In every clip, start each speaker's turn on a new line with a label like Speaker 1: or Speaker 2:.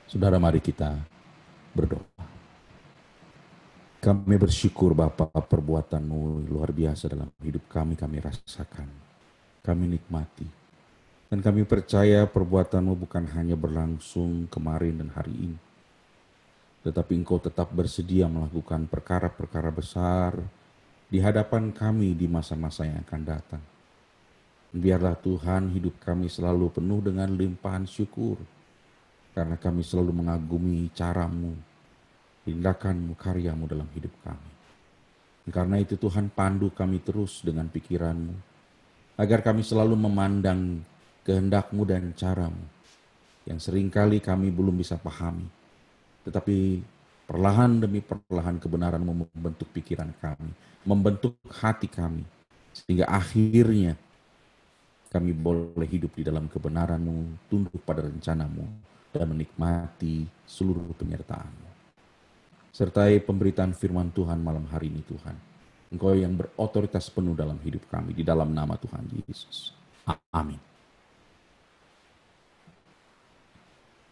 Speaker 1: Saudara, mari kita berdoa. Kami bersyukur Bapa, perbuatan-Mu luar biasa dalam hidup kami rasakan. Kami nikmati. Dan kami percaya perbuatan-Mu bukan hanya berlangsung kemarin dan hari ini. Tetapi Engkau tetap bersedia melakukan perkara-perkara besar di hadapan kami di masa-masa yang akan datang. Biarlah Tuhan hidup kami selalu penuh dengan limpahan syukur. Karena kami selalu mengagumi cara-Mu, tindakan-Mu, karya-Mu dalam hidup kami. Karena itu Tuhan, pandu kami terus dengan pikiran-Mu, agar kami selalu memandang kehendak-Mu dan cara-Mu, yang seringkali kami belum bisa pahami. Tetapi perlahan demi perlahan kebenaran-Mu membentuk pikiran kami, membentuk hati kami, sehingga akhirnya kami boleh hidup di dalam kebenaran-Mu, tunduk pada rencana-Mu, dan menikmati seluruh penyertaan-Mu. Sertai pemberitaan firman Tuhan malam hari ini Tuhan. Engkau yang berotoritas penuh dalam hidup kami, di dalam nama Tuhan Yesus. Amin.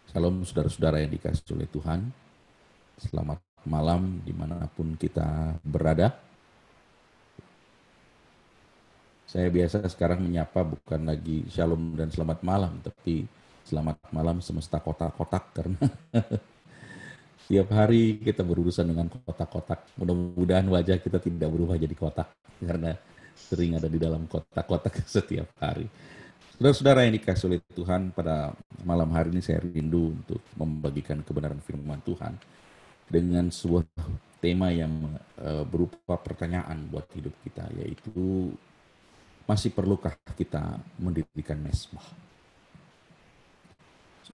Speaker 1: Salam saudara-saudara yang dikasihi oleh Tuhan. Selamat malam dimanapun kita berada. Saya biasa sekarang menyapa bukan lagi shalom dan selamat malam, tapi selamat malam semesta kotak-kotak, karena tiap hari kita berurusan dengan kotak-kotak. Mudah-mudahan wajah kita tidak berubah jadi kotak, karena sering ada di dalam kotak-kotak setiap hari. Saudara-saudara yang dikasihi oleh Tuhan, pada malam hari ini saya rindu untuk membagikan kebenaran firman Tuhan dengan sebuah tema yang berupa pertanyaan buat hidup kita, yaitu masih perlukah kita mendirikan mezbah?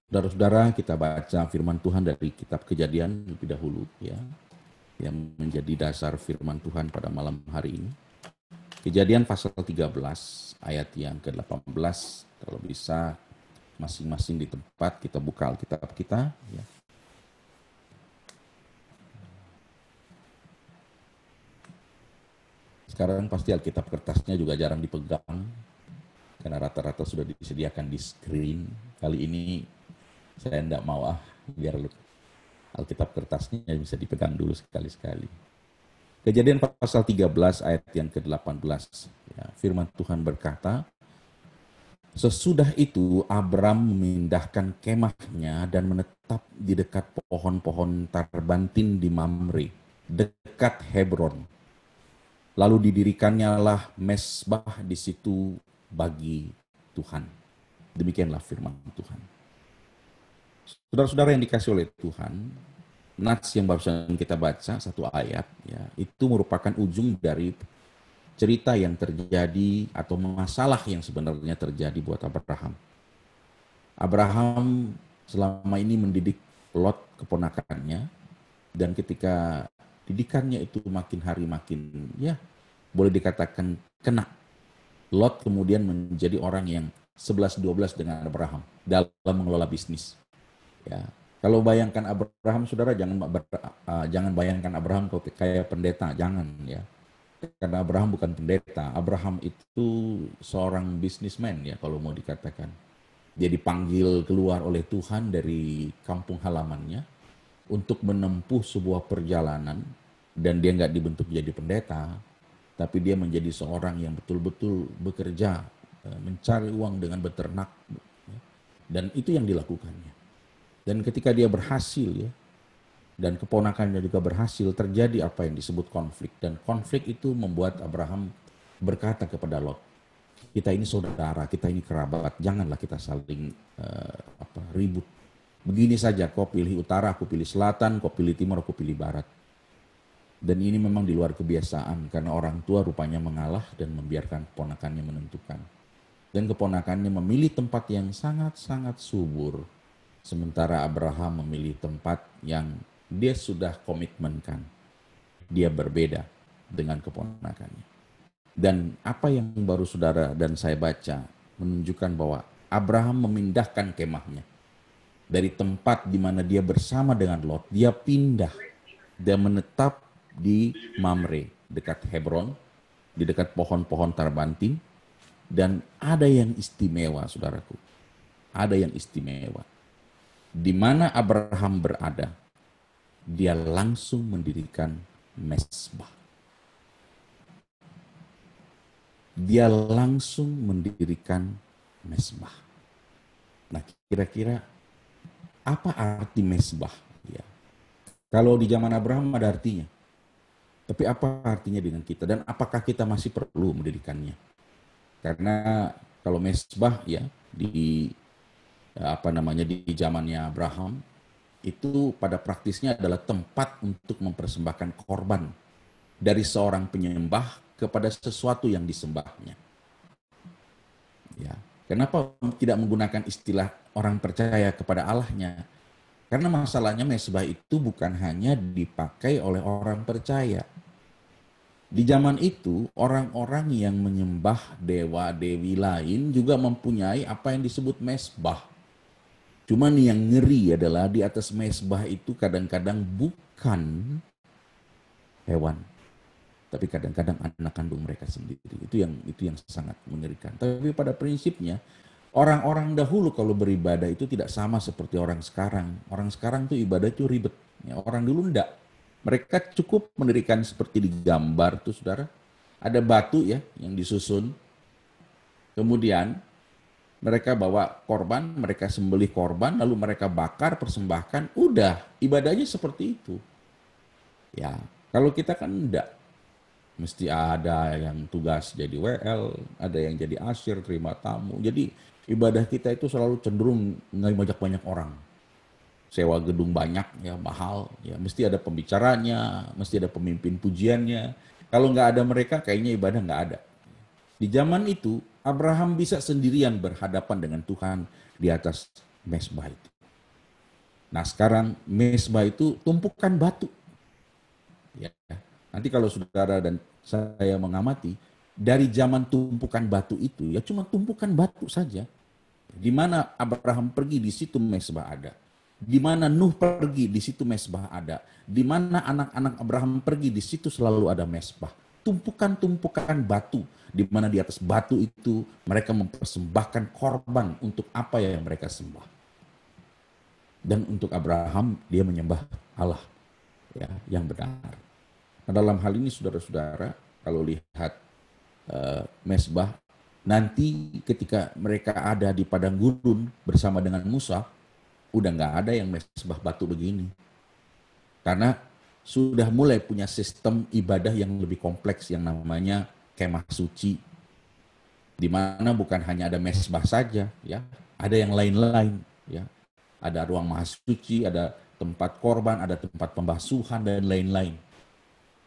Speaker 1: Saudara-saudara, kita baca firman Tuhan dari kitab Kejadian lebih dahulu, ya, yang menjadi dasar firman Tuhan pada malam hari ini. Kejadian pasal 13 ayat yang ke-18. Kalau bisa masing-masing di tempat kita buka Alkitab kita, ya. Sekarang pasti Alkitab kertasnya juga jarang dipegang, karena rata-rata sudah disediakan di screen. Kali ini saya tidak mau biar Alkitab kertasnya bisa dipegang dulu sekali-sekali. Kejadian pasal 13 ayat yang ke-18. Ya, firman Tuhan berkata, sesudah itu Abram memindahkan kemahnya dan menetap di dekat pohon-pohon tarbantin di Mamre, dekat Hebron. Lalu didirikannya lah mezbah di situ bagi Tuhan. Demikianlah firman Tuhan. Saudara-saudara yang dikasihi oleh Tuhan, nats yang barusan kita baca, satu ayat, ya, itu merupakan ujung dari cerita yang terjadi atau masalah yang sebenarnya terjadi buat Abraham. Abraham selama ini mendidik Lot, keponakannya, dan ketika didikannya itu makin hari makin, ya, boleh dikatakan kena. Lot kemudian menjadi orang yang 11-12 dengan Abraham dalam mengelola bisnis. Ya, kalau bayangkan Abraham, saudara, jangan bayangkan Abraham kayak pendeta, jangan, ya. Karena Abraham bukan pendeta. Abraham itu seorang businessman, ya, kalau mau dikatakan. Dia dipanggil keluar oleh Tuhan dari kampung halamannya untuk menempuh sebuah perjalanan, dan dia nggak dibentuk jadi pendeta, tapi dia menjadi seorang yang betul-betul bekerja, mencari uang dengan beternak, dan itu yang dilakukannya. Dan ketika dia berhasil, ya, dan keponakannya juga berhasil, terjadi apa yang disebut konflik. Dan konflik itu membuat Abraham berkata kepada Lot, kita ini saudara, kita ini kerabat, janganlah kita saling ribut. Begini saja, kau pilih utara, aku pilih selatan, kau pilih timur, aku pilih barat. Dan ini memang di luar kebiasaan, karena orang tua rupanya mengalah dan membiarkan keponakannya menentukan. Dan keponakannya memilih tempat yang sangat-sangat subur, sementara Abraham memilih tempat yang dia sudah komitmenkan. Dia berbeda dengan keponakannya. Dan apa yang baru saudara dan saya baca menunjukkan bahwa Abraham memindahkan kemahnya. Dari tempat di mana dia bersama dengan Lot, dia pindah dan menetap di Mamre, dekat Hebron, di dekat pohon-pohon tarbantin. Dan ada yang istimewa, saudaraku. ada yang istimewa. Di mana Abraham berada, dia langsung mendirikan mezbah. Dia langsung mendirikan mezbah. Nah, kira-kira apa arti mezbah? Ya. Kalau di zaman Abraham ada artinya. Tapi apa artinya dengan kita? Dan apakah kita masih perlu mendirikannya? Karena kalau mezbah ya di di zamannya Abraham itu pada praktisnya adalah tempat untuk mempersembahkan korban dari seorang penyembah kepada sesuatu yang disembahnya. Ya, kenapa tidak menggunakan istilah orang percaya kepada Allahnya? Karena masalahnya mezbah itu bukan hanya dipakai oleh orang percaya. Di zaman itu, orang-orang yang menyembah dewa-dewi lain juga mempunyai apa yang disebut mezbah. Cuman yang ngeri adalah di atas mezbah itu kadang-kadang bukan hewan, tapi kadang-kadang anak kandung mereka sendiri. Itu yang sangat mengerikan. Tapi pada prinsipnya orang-orang dahulu kalau beribadah itu tidak sama seperti orang sekarang. Orang sekarang tuh ibadah itu ribet. Ya, orang dulu enggak. Mereka cukup mendirikan seperti di gambar tuh saudara. Ada batu ya yang disusun. Kemudian mereka bawa korban, mereka sembelih korban, lalu mereka bakar, persembahkan. Udah, ibadahnya seperti itu. Ya, kalau kita kan enggak. Mesti ada yang tugas jadi WL, ada yang jadi asyir, terima tamu. Jadi ibadah kita itu selalu cenderung ngajak banyak orang. Sewa gedung banyak, ya mahal, ya mesti ada pembicaranya, mesti ada pemimpin pujiannya. Kalau nggak ada mereka, kayaknya ibadah nggak ada. Di zaman itu, Abraham bisa sendirian berhadapan dengan Tuhan di atas mezbah itu. Nah sekarang mezbah itu tumpukan batu. Ya, nanti kalau saudara dan saya mengamati, dari zaman tumpukan batu itu, ya cuma tumpukan batu saja. Di mana Abraham pergi, di situ mezbah ada. Di mana Nuh pergi, di situ mezbah ada. Di mana anak-anak Abraham pergi, di situ selalu ada mezbah. Tumpukan-tumpukan batu, di mana di atas batu itu mereka mempersembahkan korban untuk apa yang mereka sembah. Dan untuk Abraham, dia menyembah Allah ya, yang benar. Nah, dalam hal ini saudara-saudara, kalau lihat mezbah, nanti ketika mereka ada di padang gurun bersama dengan Musa, udah nggak ada yang mezbah batu begini. Karena sudah mulai punya sistem ibadah yang lebih kompleks yang namanya kemah suci. Di mana bukan hanya ada mezbah saja, ya, ada yang lain-lain, ya. Ada ruang maha suci, ada tempat korban, ada tempat pembasuhan dan lain-lain.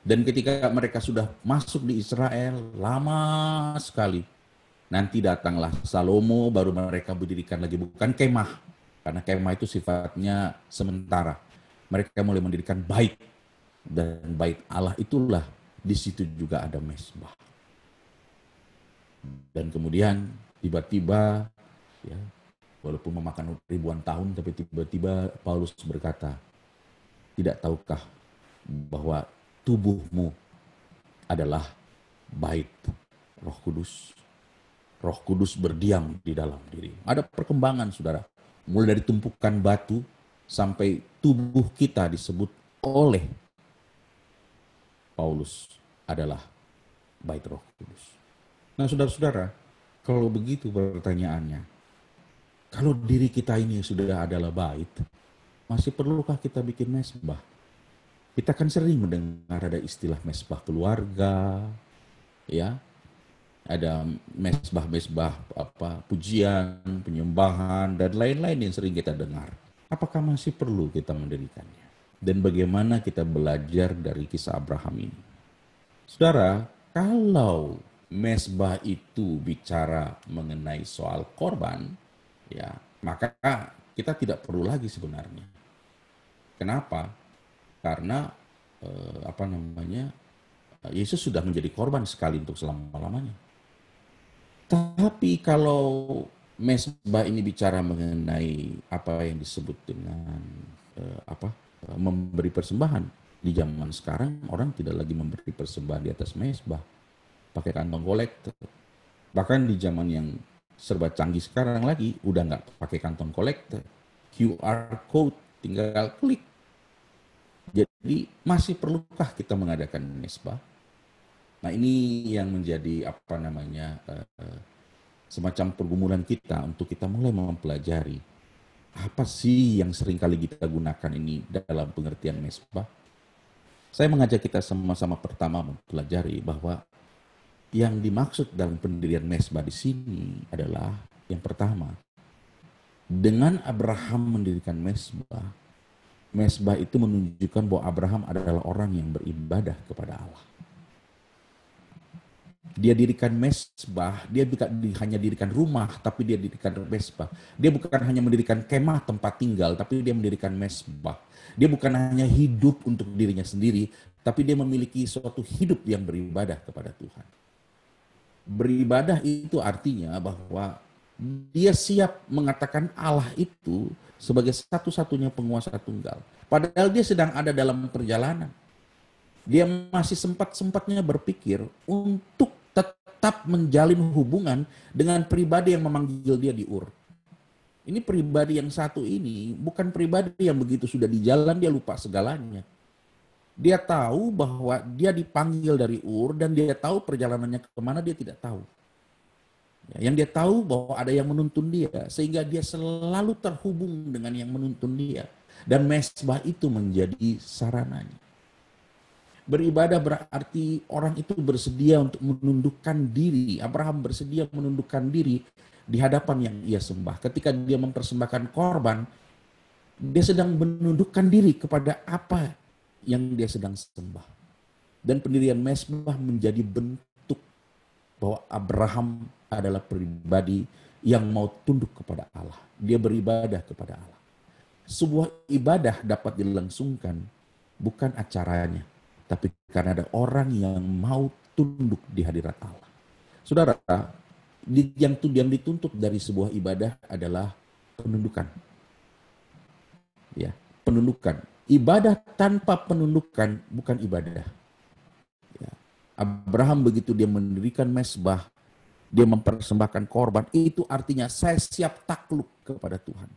Speaker 1: Dan ketika mereka sudah masuk di Israel, lama sekali. Nanti datanglah Salomo, baru mereka berdirikan lagi, bukan kemah. Karena kemah itu sifatnya sementara. Mereka mulai mendirikan bait. Dan bait Allah itulah, di situ juga ada mezbah. Dan kemudian tiba-tiba, ya, walaupun memakan ribuan tahun, tapi tiba-tiba Paulus berkata, tidak tahukah bahwa tubuhmu adalah bait Roh Kudus. Roh Kudus berdiam di dalam diri. Ada perkembangan saudara. Mulai dari tumpukan batu sampai tubuh kita disebut oleh Paulus adalah bait Roh Kudus. Nah saudara-saudara, kalau begitu pertanyaannya, kalau diri kita ini sudah adalah bait, masih perlukah kita bikin mezbah? Kita kan sering mendengar ada istilah mezbah keluarga, ya, ada mezbah-mezbah pujian, penyembahan, dan lain-lain yang sering kita dengar. Apakah masih perlu kita mendirikannya? Dan bagaimana kita belajar dari kisah Abraham ini? Saudara, kalau mezbah itu bicara mengenai soal korban, ya, maka kita tidak perlu lagi sebenarnya. Kenapa? Karena Yesus sudah menjadi korban sekali untuk selama-lamanya. Tapi kalau mezbah ini bicara mengenai apa yang disebut dengan memberi persembahan, di zaman sekarang orang tidak lagi memberi persembahan di atas mezbah, pakai kantong kolektor. Bahkan di zaman yang serba canggih sekarang lagi, udah nggak pakai kantong kolektor, QR code, tinggal klik. Jadi masih perlukah kita mengadakan mesbah? Nah ini yang menjadi apa namanya semacam pergumulan kita untuk kita mulai mempelajari apa sih yang seringkali kita gunakan ini dalam pengertian mesbah. Saya mengajak kita sama-sama pertama mempelajari bahwa yang dimaksud dalam pendirian mesbah di sini adalah yang pertama, dengan Abraham mendirikan mesbah, mesbah itu menunjukkan bahwa Abraham adalah orang yang beribadah kepada Allah. Dia dirikan mesbah, dia bukan hanya dirikan rumah, tapi dia dirikan mesbah. Dia bukan hanya mendirikan kemah tempat tinggal, tapi dia mendirikan mesbah. Dia bukan hanya hidup untuk dirinya sendiri, tapi dia memiliki suatu hidup yang beribadah kepada Tuhan. Beribadah itu artinya bahwa dia siap mengatakan Allah itu sebagai satu-satunya penguasa tunggal. Padahal dia sedang ada dalam perjalanan. Dia masih sempat-sempatnya berpikir untuk tetap menjalin hubungan dengan pribadi yang memanggil dia di Ur. Ini pribadi yang satu ini bukan pribadi yang begitu sudah di jalan dia lupa segalanya. Dia tahu bahwa dia dipanggil dari Ur dan dia tahu perjalanannya kemana dia tidak tahu. Yang dia tahu bahwa ada yang menuntun dia sehingga dia selalu terhubung dengan yang menuntun dia. Dan mesbah itu menjadi sarananya. Beribadah berarti orang itu bersedia untuk menundukkan diri. Abraham bersedia menundukkan diri di hadapan yang ia sembah. Ketika dia mempersembahkan korban, dia sedang menundukkan diri kepada apa yang dia sedang sembah. Dan pendirian mesbah menjadi bentuk bahwa Abraham adalah pribadi yang mau tunduk kepada Allah. Dia beribadah kepada Allah. Sebuah ibadah dapat dilangsungkan bukan acaranya, tapi karena ada orang yang mau tunduk di hadirat Allah. Saudara, yang dituntut dari sebuah ibadah adalah penundukan. Ya, penundukan. Ibadah tanpa penundukan bukan ibadah. Ya. Abraham begitu dia mendirikan mesbah, dia mempersembahkan korban, itu artinya saya siap takluk kepada Tuhan.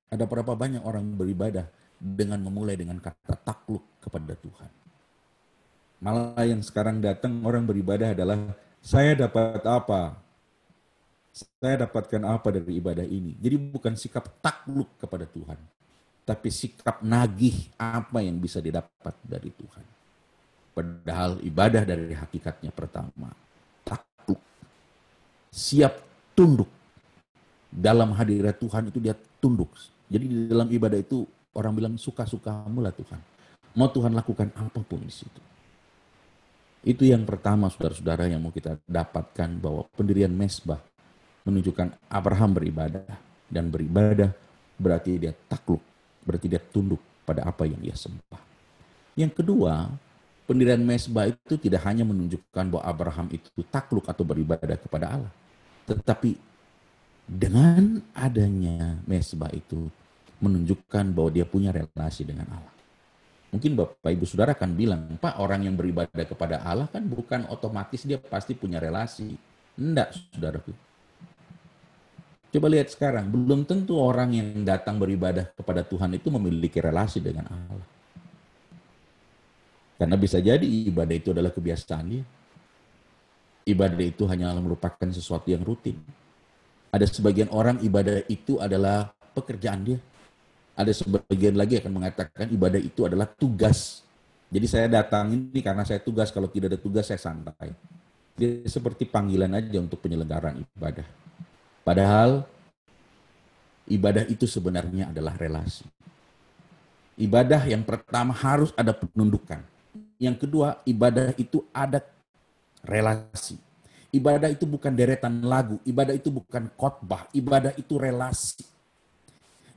Speaker 1: Ada berapa banyak orang beribadah dengan memulai dengan kata takluk kepada Tuhan. Malah yang sekarang datang orang beribadah adalah saya dapat apa? Saya dapatkan apa dari ibadah ini? Jadi bukan sikap takluk kepada Tuhan, tapi sikap nagih apa yang bisa didapat dari Tuhan. Padahal ibadah dari hakikatnya pertama, takluk. Siap tunduk. Dalam hadirat Tuhan itu dia tunduk. Jadi di dalam ibadah itu orang bilang suka-sukamu lah Tuhan. Mau Tuhan lakukan apapun di situ. Itu yang pertama saudara-saudara yang mau kita dapatkan bahwa pendirian mesbah menunjukkan Abraham beribadah. Dan beribadah berarti dia takluk. Berarti dia tunduk pada apa yang dia sembah. Yang kedua, pendirian mesbah itu tidak hanya menunjukkan bahwa Abraham itu takluk atau beribadah kepada Allah. Tetapi dengan adanya mesbah itu menunjukkan bahwa dia punya relasi dengan Allah. Mungkin Bapak Ibu Saudara akan bilang, Pak, orang yang beribadah kepada Allah kan bukan otomatis dia pasti punya relasi. Enggak, saudaraku. Coba lihat sekarang, belum tentu orang yang datang beribadah kepada Tuhan itu memiliki relasi dengan Allah. Karena bisa jadi ibadah itu adalah kebiasaan dia. Ibadah itu hanya merupakan sesuatu yang rutin. Ada sebagian orang ibadah itu adalah pekerjaan dia. Ada sebagian lagi akan mengatakan ibadah itu adalah tugas. Jadi saya datang ini karena saya tugas, kalau tidak ada tugas saya santai. Dia seperti panggilan aja untuk penyelenggaraan ibadah. Padahal ibadah itu sebenarnya adalah relasi. Ibadah yang pertama harus ada penundukan. Yang kedua, ibadah itu ada relasi. Ibadah itu bukan deretan lagu, ibadah itu bukan khotbah, ibadah itu relasi.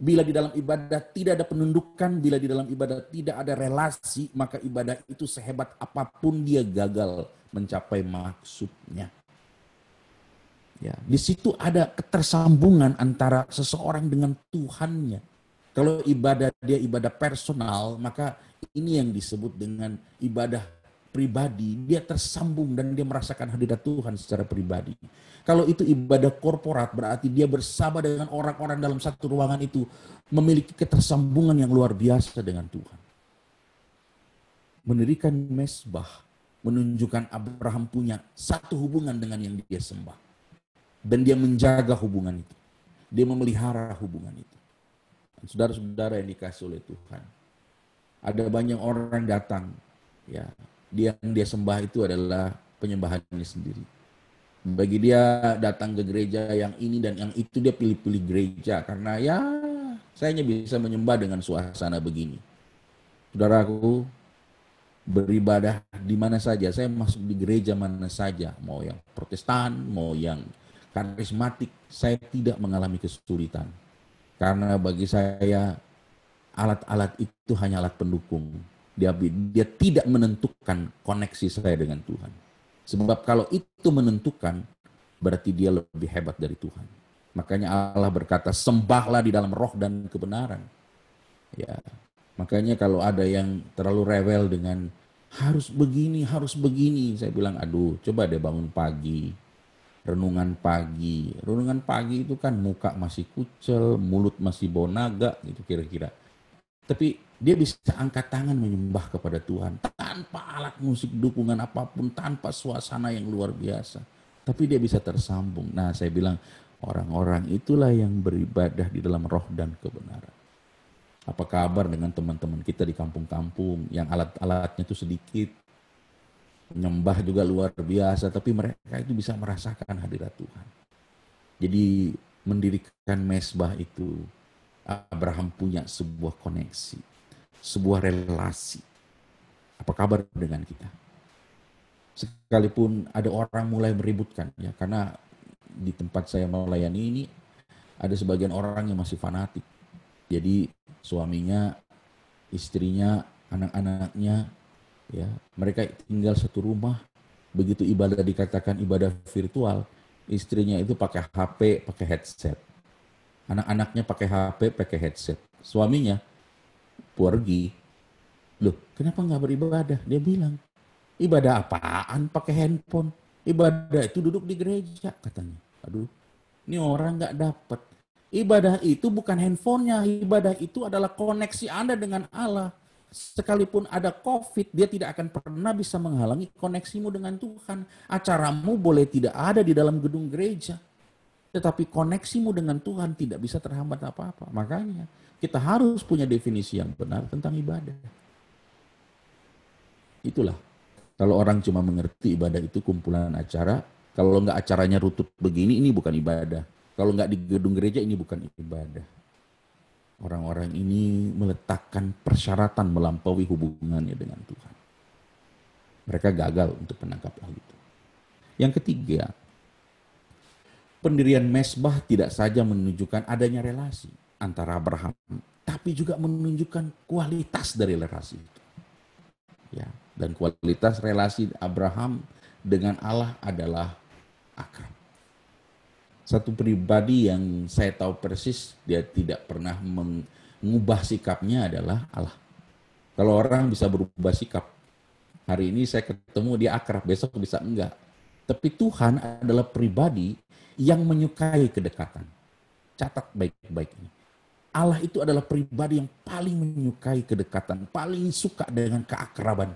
Speaker 1: Bila di dalam ibadah tidak ada penundukan, bila di dalam ibadah tidak ada relasi, maka ibadah itu sehebat apapun dia gagal mencapai maksudnya. Ya, di situ ada ketersambungan antara seseorang dengan Tuhannya. Kalau ibadah dia ibadah personal, maka ini yang disebut dengan ibadah pribadi, dia tersambung dan dia merasakan hadirat Tuhan secara pribadi. Kalau itu ibadah korporat, berarti dia bersama dengan orang-orang dalam satu ruangan itu, memiliki ketersambungan yang luar biasa dengan Tuhan. Mendirikan mezbah menunjukkan Abraham punya satu hubungan dengan yang dia sembah. Dan dia menjaga hubungan itu. Dia memelihara hubungan itu. Saudara-saudara yang dikasih oleh Tuhan, ada banyak orang datang, ya, yang dia sembah itu adalah penyembahannya sendiri. Bagi dia datang ke gereja yang ini dan yang itu, dia pilih-pilih gereja karena ya saya hanya bisa menyembah dengan suasana begini. Saudaraku, beribadah di mana saja, saya masuk di gereja mana saja, mau yang Protestan, mau yang karismatik, saya tidak mengalami kesulitan. Karena bagi saya alat-alat itu hanya alat pendukung. Dia tidak menentukan koneksi saya dengan Tuhan. Sebab kalau itu menentukan, berarti dia lebih hebat dari Tuhan. Makanya Allah berkata, sembahlah di dalam roh dan kebenaran. Ya, makanya kalau ada yang terlalu rewel dengan harus begini, saya bilang, aduh, coba deh bangun pagi, renungan pagi. Renungan pagi itu kan muka masih kucel, mulut masih bau naga gitu kira-kira. Tapi dia bisa angkat tangan menyembah kepada Tuhan tanpa alat musik dukungan apapun, tanpa suasana yang luar biasa. Tapi dia bisa tersambung. Nah, saya bilang orang-orang itulah yang beribadah di dalam roh dan kebenaran. Apa kabar dengan teman-teman kita di kampung-kampung yang alat-alatnya itu sedikit, menyembah juga luar biasa, tapi mereka itu bisa merasakan hadirat Tuhan. Jadi mendirikan mezbah itu, Abraham punya sebuah koneksi, sebuah relasi. Apa kabar dengan kita? Sekalipun ada orang mulai meributkan, ya, karena di tempat saya melayani ini ada sebagian orang yang masih fanatik. Jadi suaminya, istrinya, anak-anaknya, ya, mereka tinggal satu rumah. Begitu ibadah dikatakan ibadah virtual, istrinya itu pakai HP, pakai headset. Anak-anaknya pakai HP, pakai headset. Suaminya pergi. Loh, kenapa nggak beribadah? Dia bilang, ibadah apaan pakai handphone? Ibadah itu duduk di gereja, katanya. Aduh, ini orang nggak dapat. Ibadah itu bukan handphonenya, ibadah itu adalah koneksi Anda dengan Allah. Sekalipun ada COVID, dia tidak akan pernah bisa menghalangi koneksimu dengan Tuhan. Acaramu boleh tidak ada di dalam gedung gereja, tetapi koneksimu dengan Tuhan tidak bisa terhambat apa-apa. Makanya kita harus punya definisi yang benar tentang ibadah. Itulah, kalau orang cuma mengerti ibadah itu kumpulan acara, kalau nggak acaranya rutut begini, ini bukan ibadah. Kalau nggak di gedung gereja, ini bukan ibadah. Orang-orang ini meletakkan persyaratan melampaui hubungannya dengan Tuhan. Mereka gagal untuk menangkap hal itu. Yang ketiga, pendirian mezbah tidak saja menunjukkan adanya relasi antara Abraham, tapi juga menunjukkan kualitas dari relasi itu. Ya, dan kualitas relasi Abraham dengan Allah adalah akrab. Satu pribadi yang saya tahu persis dia tidak pernah mengubah sikapnya adalah Allah. Kalau orang bisa berubah sikap, hari ini saya ketemu dia akrab, besok bisa enggak. Tapi Tuhan adalah pribadi yang menyukai kedekatan. Catat baik-baik ini. Allah itu adalah pribadi yang paling menyukai kedekatan, paling suka dengan keakraban.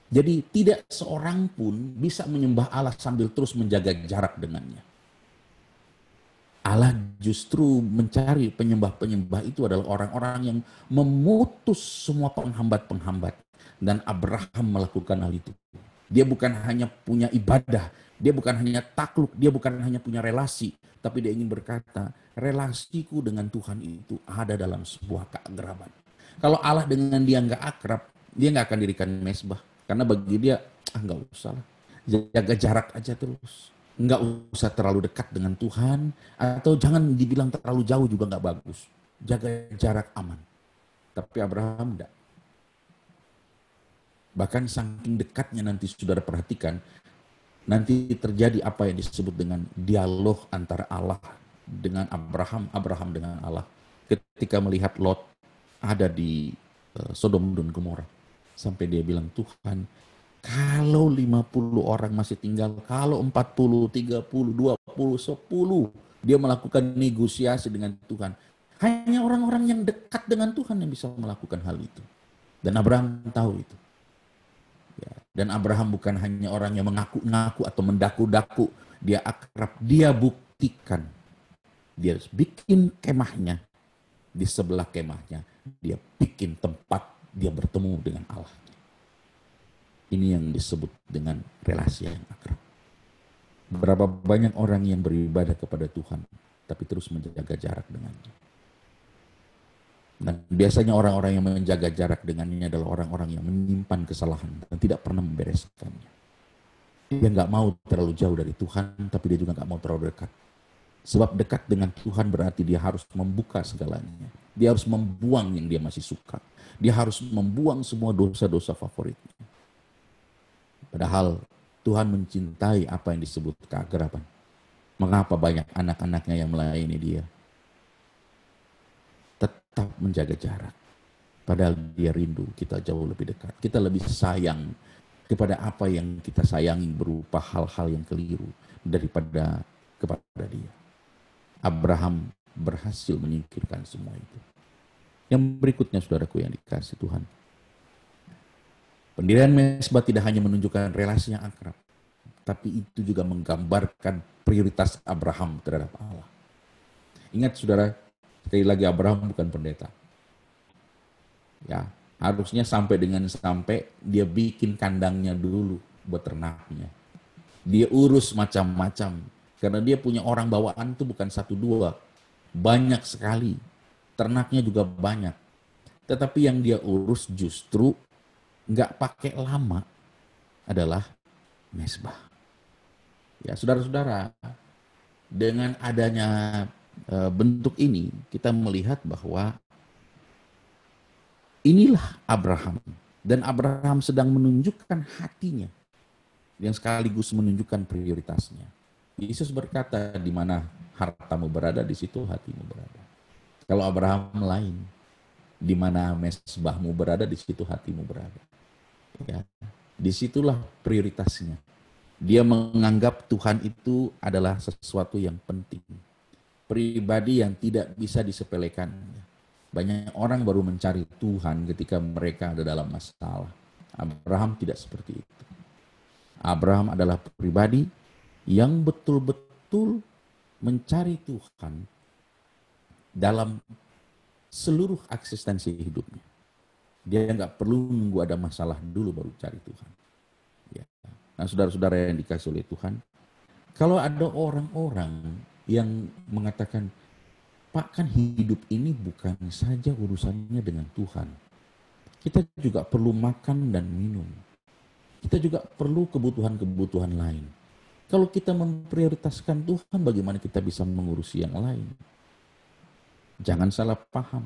Speaker 1: Jadi tidak seorang pun bisa menyembah Allah sambil terus menjaga jarak dengannya. Allah justru mencari penyembah-penyembah itu adalah orang-orang yang memutus semua penghambat-penghambat. Dan Abraham melakukan hal itu. Dia bukan hanya punya ibadah, dia bukan hanya takluk, dia bukan hanya punya relasi, tapi dia ingin berkata, relasiku dengan Tuhan itu ada dalam sebuah keakraban. Kalau Allah dengan dia nggak akrab, dia nggak akan dirikan mezbah. Karena bagi dia, nggak usah lah, jaga jarak aja terus. Nggak usah terlalu dekat dengan Tuhan, atau jangan dibilang terlalu jauh juga nggak bagus. Jaga jarak aman. Tapi Abraham enggak. Bahkan saking dekatnya nanti saudara perhatikan, nanti terjadi apa yang disebut dengan dialog antara Allah dengan Abraham, Abraham dengan Allah. Ketika melihat Lot ada di Sodom dan Gomora. Sampai dia bilang, Tuhan, kalau 50 orang masih tinggal, kalau 40, 30, 20, 10, dia melakukan negosiasi dengan Tuhan. Hanya orang-orang yang dekat dengan Tuhan yang bisa melakukan hal itu. Dan Abraham tahu itu. Ya. Dan Abraham bukan hanya orang yang mengaku-ngaku atau mendaku-daku. Dia akrab, dia buktikan. Dia bikin kemahnya. Di sebelah kemahnya, dia bikin tempat dia bertemu dengan Allah. Ini yang disebut dengan relasi yang akrab. Berapa banyak orang yang beribadah kepada Tuhan, tapi terus menjaga jarak dengannya. Dan biasanya orang-orang yang menjaga jarak dengannya adalah orang-orang yang menyimpan kesalahan dan tidak pernah membereskannya. Dia nggak mau terlalu jauh dari Tuhan, tapi dia juga nggak mau terlalu dekat. Sebab dekat dengan Tuhan berarti dia harus membuka segalanya. Dia harus membuang yang dia masih suka. Dia harus membuang semua dosa-dosa favoritnya. Padahal Tuhan mencintai apa yang disebut keakraban. Mengapa banyak anak-anaknya yang melayani dia? Tetap menjaga jarak. Padahal dia rindu kita jauh lebih dekat. Kita lebih sayang kepada apa yang kita sayangi berupa hal-hal yang keliru daripada kepada dia. Abraham berhasil menyingkirkan semua itu. Yang berikutnya, saudaraku yang dikasihi Tuhan. Pendirian mezbah tidak hanya menunjukkan relasi yang akrab, tapi itu juga menggambarkan prioritas Abraham terhadap Allah. Ingat saudara, sekali lagi Abraham bukan pendeta. Ya, harusnya sampai dia bikin kandangnya dulu buat ternaknya. Dia urus macam-macam. Karena dia punya orang bawaan itu bukan 1-2. Banyak sekali. Ternaknya juga banyak. Tetapi yang dia urus justru nggak pakai lama adalah mezbah. Ya saudara-saudara, dengan adanya bentuk ini, kita melihat bahwa inilah Abraham. Dan Abraham sedang menunjukkan hatinya. Yang sekaligus menunjukkan prioritasnya. Yesus berkata, di mana hartamu berada, di situ hatimu berada. Kalau Abraham lain, di mana mezbahmu berada, di situ hatimu berada. Ya, disitulah prioritasnya. Dia menganggap Tuhan itu adalah sesuatu yang penting. Pribadi yang tidak bisa disepelekan. Banyak orang baru mencari Tuhan ketika mereka ada dalam masalah. Abraham tidak seperti itu. Abraham adalah pribadi yang betul-betul mencari Tuhan dalam seluruh eksistensi hidupnya. Dia nggak perlu nunggu ada masalah dulu baru cari Tuhan. Ya. Nah, saudara-saudara yang dikasih oleh Tuhan, kalau ada orang-orang yang mengatakan, Pak, kan hidup ini bukan saja urusannya dengan Tuhan. Kita juga perlu makan dan minum. Kita juga perlu kebutuhan-kebutuhan lain. Kalau kita memprioritaskan Tuhan, bagaimana kita bisa mengurusi yang lain? Jangan salah paham.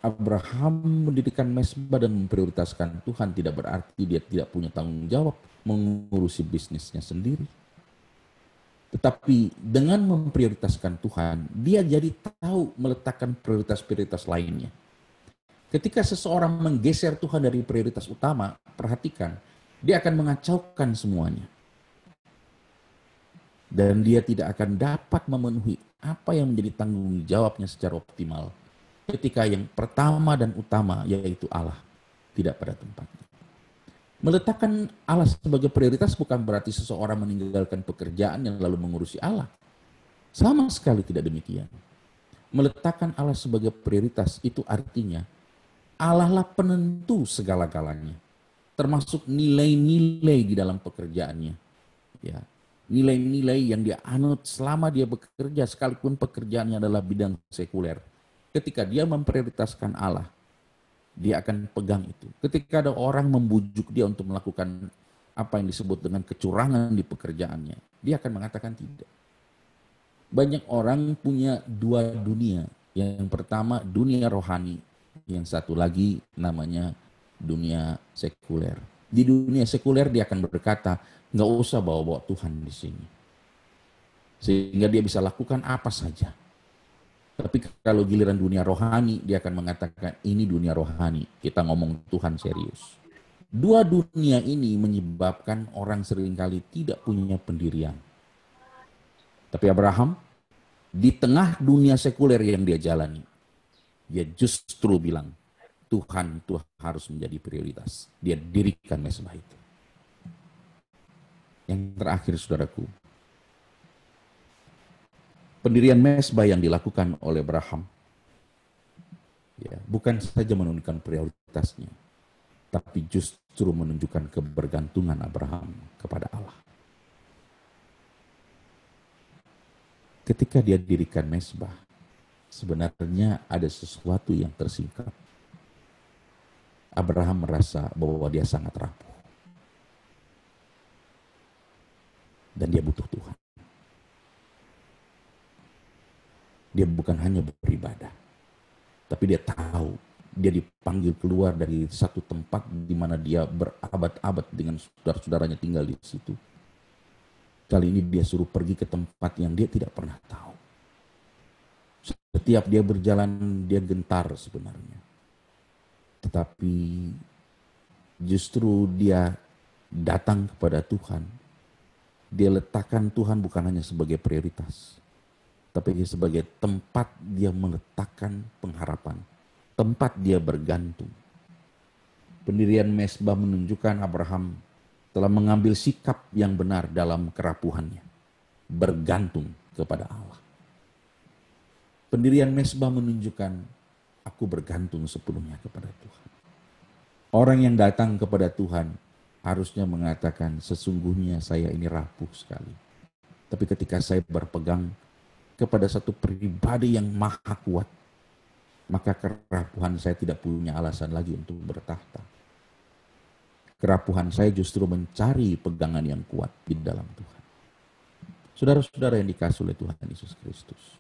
Speaker 1: Abraham mendirikan mezbah dan memprioritaskan Tuhan tidak berarti dia tidak punya tanggung jawab mengurusi bisnisnya sendiri. Tetapi dengan memprioritaskan Tuhan, dia jadi tahu meletakkan prioritas-prioritas lainnya. Ketika seseorang menggeser Tuhan dari prioritas utama, perhatikan, dia akan mengacaukan semuanya. Dan dia tidak akan dapat memenuhi apa yang menjadi tanggung jawabnya secara optimal. Ketika yang pertama dan utama, yaitu Allah, tidak pada tempatnya. Meletakkan Allah sebagai prioritas bukan berarti seseorang meninggalkan pekerjaan yang lalu mengurusi Allah. Sama sekali tidak demikian. Meletakkan Allah sebagai prioritas itu artinya Allah lah penentu segala-galanya. Termasuk nilai-nilai di dalam pekerjaannya. Ya. Nilai-nilai yang dia anut selama dia bekerja, sekalipun pekerjaannya adalah bidang sekuler. Ketika dia memprioritaskan Allah, dia akan pegang itu. Ketika ada orang membujuk dia untuk melakukan apa yang disebut dengan kecurangan di pekerjaannya, dia akan mengatakan tidak. Banyak orang punya dua dunia. Yang pertama dunia rohani, yang satu lagi namanya dunia sekuler. Di dunia sekuler dia akan berkata, nggak usah bawa-bawa Tuhan di sini. Sehingga dia bisa lakukan apa saja. Tapi kalau giliran dunia rohani, dia akan mengatakan ini dunia rohani. Kita ngomong Tuhan serius. Dua dunia ini menyebabkan orang seringkali tidak punya pendirian. Tapi Abraham, di tengah dunia sekuler yang dia jalani, dia justru bilang, Tuhan itu harus menjadi prioritas. Dia dirikan mezbah itu. Yang terakhir, saudaraku, pendirian mezbah yang dilakukan oleh Abraham, ya, bukan saja menunjukkan prioritasnya, tapi justru menunjukkan kebergantungan Abraham kepada Allah. Ketika dia dirikan mezbah, sebenarnya ada sesuatu yang tersingkap. Abraham merasa bahwa dia sangat rapuh. Dan dia butuh Tuhan. Dia bukan hanya beribadah, tapi dia tahu dia dipanggil keluar dari satu tempat di mana dia berabad-abad dengan saudara-saudaranya tinggal di situ. Kali ini dia suruh pergi ke tempat yang dia tidak pernah tahu. Setiap dia berjalan, dia gentar sebenarnya. Tetapi justru dia datang kepada Tuhan. Dia letakkan Tuhan bukan hanya sebagai prioritas, tapi sebagai tempat dia meletakkan pengharapan, tempat dia bergantung. Pendirian mezbah menunjukkan Abraham telah mengambil sikap yang benar dalam kerapuhannya, bergantung kepada Allah. Pendirian mezbah menunjukkan aku bergantung sepenuhnya kepada Tuhan. Orang yang datang kepada Tuhan harusnya mengatakan, sesungguhnya saya ini rapuh sekali. Tapi ketika saya berpegang kepada satu pribadi yang maha kuat, maka kerapuhan saya tidak punya alasan lagi untuk bertahta. Kerapuhan saya justru mencari pegangan yang kuat di dalam Tuhan. Saudara-saudara yang dikasihi oleh Tuhan Yesus Kristus,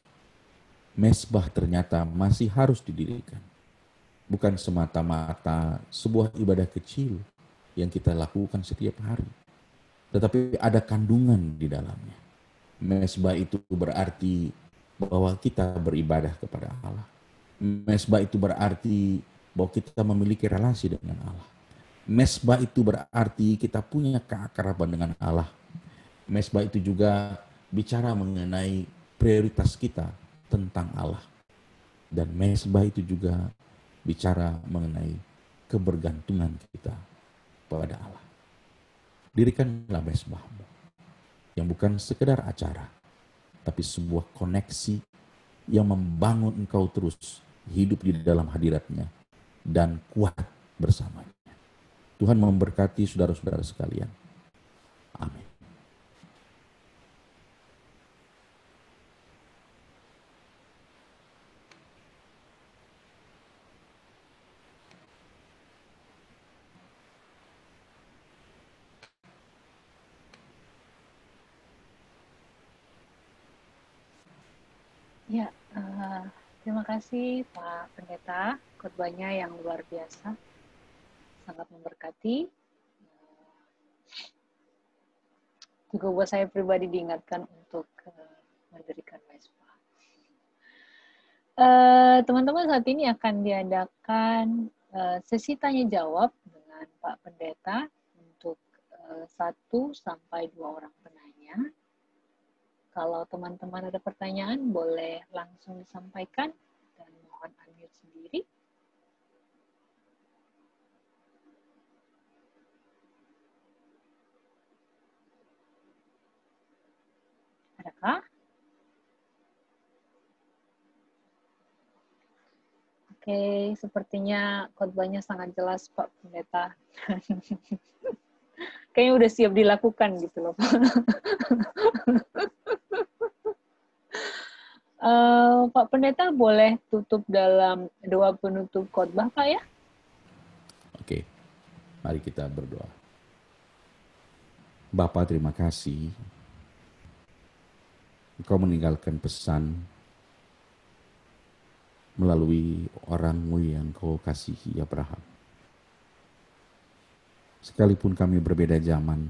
Speaker 1: mezbah ternyata masih harus didirikan. Bukan semata-mata sebuah ibadah kecil yang kita lakukan setiap hari, tetapi ada kandungan di dalamnya. Mezbah itu berarti bahwa kita beribadah kepada Allah. Mezbah itu berarti bahwa kita memiliki relasi dengan Allah. Mezbah itu berarti kita punya keakraban dengan Allah. Mezbah itu juga bicara mengenai prioritas kita tentang Allah. Dan mezbah itu juga bicara mengenai kebergantungan kita kepada Allah. Dirikanlah mezbahmu yang bukan sekedar acara, tapi sebuah koneksi yang membangun engkau terus hidup di dalam hadiratnya dan kuat bersamanya. Tuhan memberkati saudara-saudara sekalian. Amin.
Speaker 2: Ya, terima kasih Pak Pendeta, khotbahnya yang luar biasa, sangat memberkati. Juga buat saya pribadi diingatkan untuk mendirikan mezbah. Teman-teman, saat ini akan diadakan sesi tanya jawab dengan Pak Pendeta untuk 1 sampai 2 orang penanya. Kalau teman-teman ada pertanyaan, boleh langsung disampaikan dan mohon unmute sendiri. Adakah? Oke, sepertinya khotbahnya sangat jelas, Pak Pendeta. Kayaknya udah siap dilakukan gitu loh, Pak. Pak Pendeta boleh tutup dalam doa penutup khotbah, Pak ya?
Speaker 1: Oke, mari kita berdoa. Bapa, terima kasih. Engkau meninggalkan pesan melalui orang-Mu yang Kau kasihi, Abraham. Sekalipun kami berbeda zaman,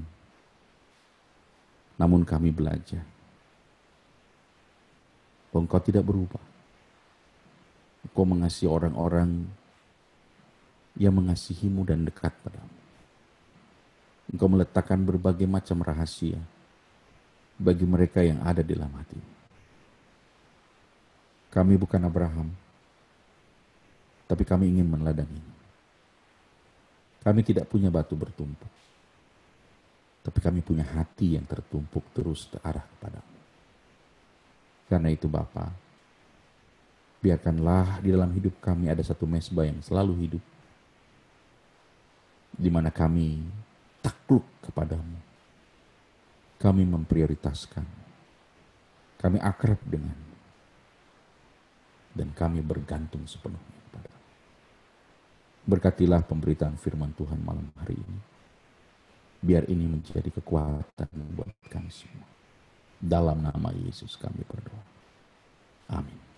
Speaker 1: namun kami belajar bahwa Engkau tidak berubah. Engkau mengasihi orang-orang yang mengasihi-Mu dan dekat padamu. Engkau meletakkan berbagai macam rahasia bagi mereka yang ada di dalam hati. Kami bukan Abraham, tapi kami ingin meneladani. Kami tidak punya batu bertumpuk, tapi kami punya hati yang tertumpuk terus terarah kepadamu. Karena itu Bapa, biarkanlah di dalam hidup kami ada satu mezbah yang selalu hidup, di mana kami takluk kepadamu. Kami memprioritaskan, kami akrab dengan, dan kami bergantung sepenuhnya kepadamu. Berkatilah pemberitaan firman Tuhan malam hari ini. Biar ini menjadi kekuatan buat kami semua. Dalam nama Yesus kami berdoa. Amin.